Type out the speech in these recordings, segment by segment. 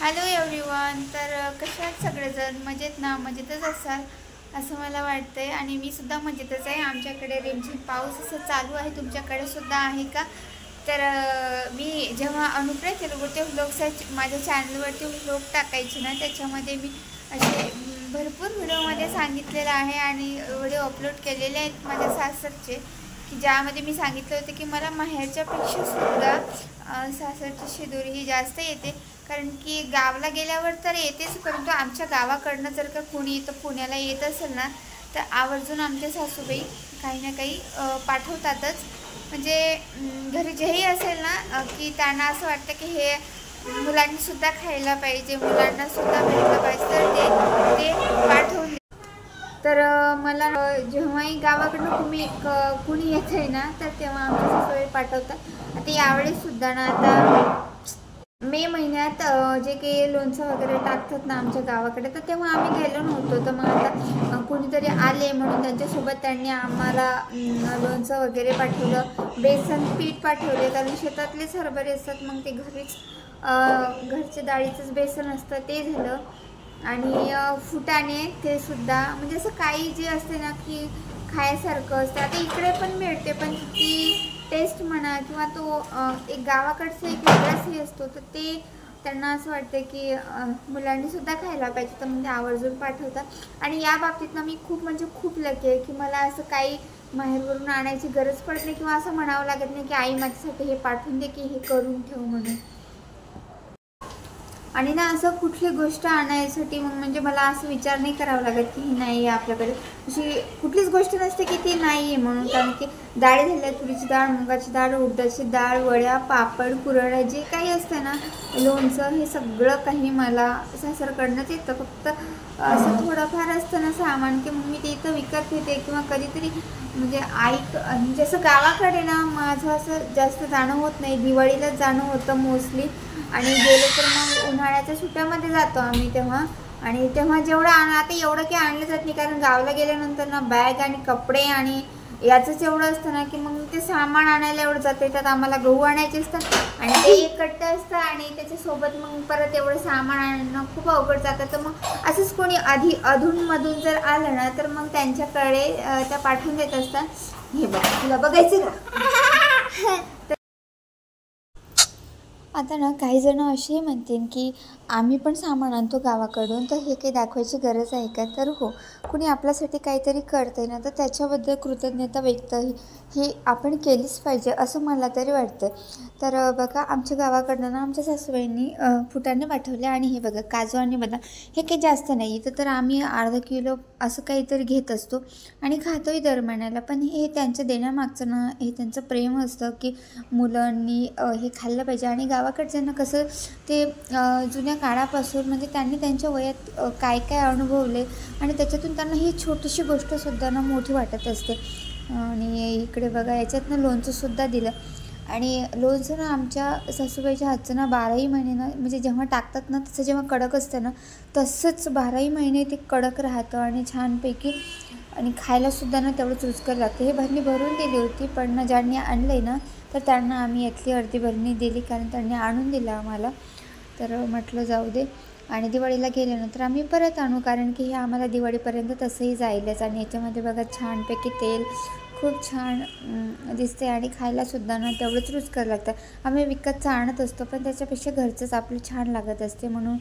Hello everyone. तर कशा आहात सगळेजण? मजेत ना? मजेतच असाल असं मला वाटतंय आणि मी सुद्धा मजेतच आहे. आमच्याकडे रिमझिम पाऊस असं चालू आहे. तुमच्याकडे सुद्धा आहे का? तर मी जेव्हा अनुप्रिया तेलुगुचे व्लॉग्स माझ्या चॅनलवरती व्लॉग टाकायचे ना, त्याच्यामध्ये मी असे भरपूर व्हिडिओमध्ये सांगितलेलं आहे आणि व्हिडिओ अपलोड केलेले आहेत माझ्या सासरचे, की ज्यामध्ये मी सांगितलं होतं की मला माहेरच्यापेक्षा सुद्धा सासरची शिदोरी ही जास्त येते. कारण की गावाला गेल्यावर तर येतेच, परंतु आमच्या गावाकडनं जर का कोणी इथं पुण्याला येत असेल ना, तर आवर्जून आमच्या सासूबाई काही ना काही पाठवतातच. म्हणजे घरी जेही असेल ना, की त्यांना असं वाटतं की हे मुलांनीसुद्धा खायला पाहिजे, मुलांनासुद्धा भेटलं पाहिजे, तर ते पाठवून. तर मला जेव्हाही गावाकडनं कुणी येत आहे ना, तर तेव्हा आमच्या सासूबाई पाठवतात. आता यावेळेससुद्धा ना, आता मे महिन्यात जे काही लोणचं वगैरे टाकतात ना आमच्या गावाकडे, तर तेव्हा आम्ही गेलो नव्हतो. तर मग आता कुणीतरी आले म्हणून त्यांच्यासोबत त्यांनी आम्हाला लोणचं वगैरे पाठवलं, बेसन पीठ पाठवले, कारण शेतातलेच हरभरे असतात, मग ते घरच्या डाळीचंच बेसन असतं ते झालं. आणि फुटाणे ते सुद्धा, म्हणजे असं काही जे असते ना की खायसारखं असतं. आता इकडे पण मिळते, पण ती टेस्ट म्हणा किंवा तो एक गावाकडचा एक वेगळाच हे असतो, तर ते त्यांना असं वाटतं की मुलांनीसुद्धा खायला पाहिजे, तर म्हणजे आवर्जून पाठवतात. आणि या बाबतीत ना मी खूप लकी आहे की मला असं काही माहेरवरून आणायची गरज पडत नाही, किंवा असं म्हणावं लागत नाही की आई माझ्यासाठी हे पाठवून दे, की हे करून ठेव म्हणून. आणि ना असं कुठली गोष्ट आणायसाठी मग म्हणजे मला असं विचार नाही करावा लागत की ही नाही आहे आपल्याकडे. अशी कुठलीच गोष्ट नसते की ती नाही आहे म्हणून, कारण की डाळी झाल्या, तुरीची डाळ, मुगाची डाळ, उडदाची डाळ, वड्या, पापड, कुरड्या, जे काही असतं ना, लोणचं, हे सगळं काही मला सासरकडनंच येतं. फक्त असं थोडंफार असतं ना सामान, की मग मी ते इथं विकत घेते, किंवा कधीतरी म्हणजे म्हणजे असं गावाकडे ना माझं असं जास्त जाणं होत नाही. दिवाळीलाच जाणं होतं मोस्टली, आणि गेलो तर मग उन्हाळ्याच्या सुट्ट्यामध्ये जातो आम्ही तेव्हा. आणि तेव्हा जेवढं आता एवढं काही आणलं जात नाही, कारण गावाला गेल्यानंतर ना बॅग आणि कपडे आणि याचंच एवढं असतं ना, की मग ते सामान आणायला एवढं जातं. त्यात आम्हाला गहू आणायचे असतात आणि ते एक कट्ट असतं, आणि त्याच्यासोबत मग परत एवढं सामान आणणं खूप अवघड जातं. तर मग असंच कोणी अधूनमधून जर आलं ना, तर मग त्यांच्याकडे त्या पाठवून देत असतात. हे बघ, तुला बघायचं का? आता ना काही जण असेही म्हणतील की आम्ही पण सामान आणतो गावाकडून, तर हे काही दाखवायची गरज आहे का? तर हो, कुणी आपल्यासाठी काहीतरी करते ना, तर त्याच्याबद्दल कृतज्ञता व्यक्त ही आपण केलीच पाहिजे, असं मला तरी वाटतं. तर बघा, आमच्या गावाकडनं ना आमच्या सासूबाईंनी फुटाणे पाठवले, आणि हे बघा काजू आणि बदाम, हे काही जास्त नाही, तर आम्ही अर्धा किलो असं काहीतरी घेत असतो आणि खातोही दर महिन्याला. पण हे त्यांचं देण्यामागचं ना, हे त्यांचं प्रेम असतं की मुलांनी हे खाल्लं पाहिजे. आणि गावाकडच्यांना कसं ते जुन्या काळापासून, म्हणजे त्यांनी त्यांच्या वयात काय काय अनुभवले, आणि त्याच्यातून त्यांना ही छोटीशी गोष्टसुद्धा ना मोठी वाटत असते. आणि इकडे बघा, याच्यातनं लोणचंसुद्धा दिलं. आणि लोणचं ना आमच्या सासूबाईच्या हातचं ना 12ही महिने ना, म्हणजे जेव्हा टाकतात ना, तसं जेव्हा कडक असतं ना, तसंच 12ही महिने ते कडक राहतं आणि छानपैकी. आणि खायलासुद्धा ना तेवढंच रुचकर लागतं. हे भरणी भरून दिली होती, पण ना ज्यांनी आणलं आहे ना, तर त्यांना आम्ही यातली अर्धी भरणी दिली, कारण त्यांनी आणून दिलं आम्हाला. तर म्हटलं जाऊ दे, आणि दिवाळीला गेल्यानंतर आम्ही परत आणू, कारण की हे आम्हाला दिवाळीपर्यंत तसंही जाईलच. आणि याच्यामध्ये बघा छानपैकी तेल खूप छान दिसते, आणि खायलासुद्धा ना तेवढंच रुचकर लागतं. आम्ही विकतचं आणत असतो, पण त्याच्यापेक्षा घरचंच आपलं छान लागत असते, म्हणून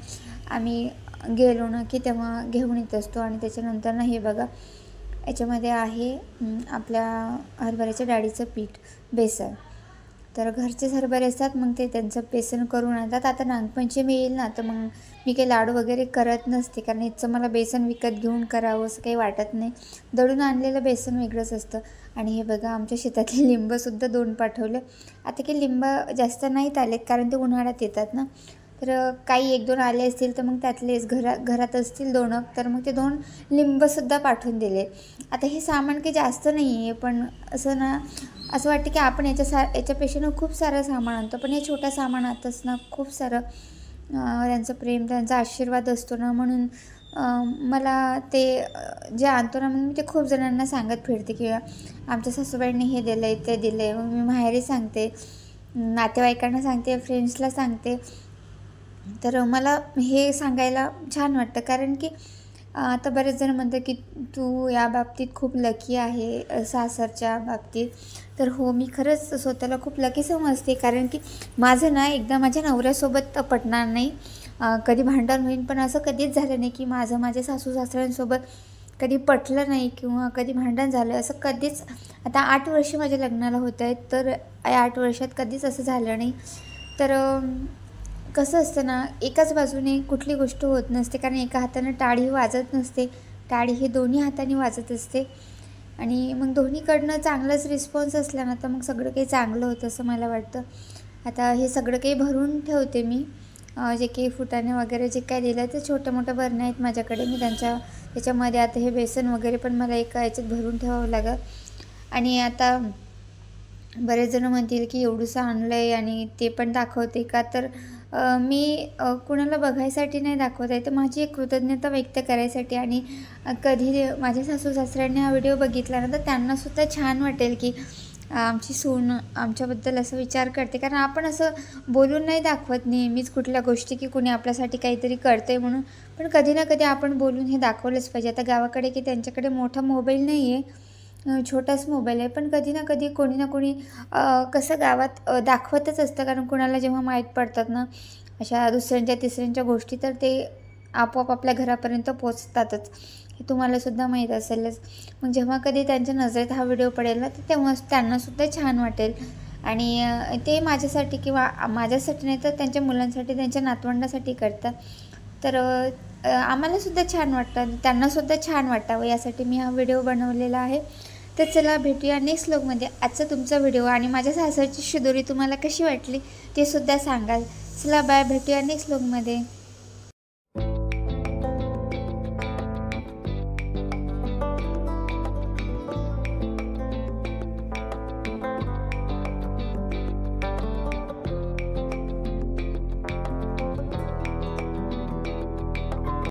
आम्ही गेलो ना की तेव्हा घेऊन येत असतो. आणि त्याच्यानंतर ना हे बघा, याच्यामध्ये आहे आपल्या हरभऱ्याच्या डाळीचं पीठ, बेसन. तर घरचेच हरभरे असतात, मग ते त्यांचं बेसन करून आणतात. आता नागपंचमी येईल ना, तर मग मी काही लाडू वगैरे करत नसते, कारण इथचं मला बेसन विकत घेऊन करावं असं काही वाटत नाही. दळून आणलेलं बेसन वेगळंच असतं. आणि हे बघा, आमच्या शेतातले लिंबसुद्धा 2 पाठवले. आता काही लिंब जास्त नाहीत आलेत, कारण ते उन्हाळ्यात येतात ना, तर काही 1-2 आले असतील, तर मग त्यातलेच घरात असतील 2, तर मग ते 2 लिंबसुद्धा पाठवून दिले. आता हे सामान काही जास्त नाही आहे, पण असं ना, असं वाटतं की आपण याच्यापेक्षा ना खूप सारं सामान आणतो, पण हे छोट्या सामानातच ना खूप सारं त्यांचं प्रेम, त्यांचा आशीर्वाद असतो ना, म्हणून मला ते जे आणतो ना, मग मी ते खूप जणांना सांगत फिरते की आमच्या सासूबाईंनी हे दिलं आहे, ते दिलं आहे. मग मी माहेरी सांगते, नातेवाईकांना सांगते, फ्रेंड्सला सांगते. तर मला हे सांगायला छान वाटतं, कारण की आता बरेच जण म्हणतात की तू या बाबतीत खूप लकी आहे, सासरच्या बाबतीत. तर हो, मी खरंच स्वतःला खूप लकी समजते, कारण की माझं ना एकदा माझ्या नवऱ्यासोबत पटणार नाही, कधी भांडण होईल, पण असं कधीच झालं नाही की माझं माझ्या सासू सासऱ्यांसोबत कधी पटलं नाही किंवा कधी भांडण झालं, असं कधीच. आता 8 वर्ष माझ्या लग्नाला होत आहेत, तर या 8 वर्षात कधीच असं झालं नाही. तर कसं असतं ना, एकाच बाजूने कुठली गोष्ट होत नसते, कारण एका हातानं टाळी वाजत नसते, टाळी ही दोन्ही हाताने वाजत असते. आणि मग दोन्हीकडनं चांगलाच रिस्पॉन्स असला ना, तर मग सगळं काही चांगलं होतं असं मला वाटतं. आता हे सगळं काही भरून ठेवते मी, जे काही फुटाणे वगैरे जे काही दिलं ते छोट्या मोठ्या भरण्या आहेत माझ्याकडे. मी त्याच्यामध्ये आता हे बेसन वगैरे पण मला एका याच्यात भरून ठेवावं लागेल. आणि आता बरेच जण म्हणतील की एवढंसं आणलं आहे आणि ते पण दाखवते का, तर मी कुणाला बघायसाठी नाही दाखवत आहे, तर माझी एक कृतज्ञता व्यक्त करायसाठी. आणि कधी माझ्या सासू सासऱ्यांनी हा व्हिडिओ बघितला ना, तर त्यांनासुद्धा छान वाटेल की आमची सून आमच्याबद्दल असं विचार करते, कारण आपण असं बोलून नाही दाखवत नेहमीच कुठल्या गोष्टी की कुणी आपल्यासाठी काहीतरी करतं आहे म्हणून, पण कधी ना कधी आपण बोलून हे दाखवलंच पाहिजे. आता गावाकडे की त्यांच्याकडे मोठा मोबाईल नाही आहे, छोटाच मोबाईल आहे, पण कधी ना कधी कोणी ना कोणी कसं गावात दाखवतच असतं, कारण कुणाला जेव्हा माहीत पडतात ना अशा दुसऱ्यांच्या तिसऱ्यांच्या गोष्टी, तर ते आपोआप आपल्या घरापर्यंत पोचतातच, हे तुम्हालासुद्धा माहीत असेलच. मग जेव्हा कधी त्यांच्या नजरेत हा व्हिडिओ पडेल ना, तर तेव्हा त्यांनासुद्धा छान वाटेल. आणि ते माझ्यासाठी किंवा माझ्यासाठी नाही, तर त्यांच्या मुलांसाठी, त्यांच्या नातवंडासाठी करतात. तर आम्हालासुद्धा छान वाटतं, त्यांनासुद्धा छान वाटावं यासाठी मी हा व्हिडिओ बनवलेला आहे. तर चला भेटूया नेक्स्ट व्लॉगमध्ये. आजचा तुमचा व्हिडिओ आणि माझ्या सासरची शिदोरी तुम्हाला कशी वाटली ते सुद्धा सांगाल. चला बाय, भेटूया नेक्स्ट व्लॉगमध्ये.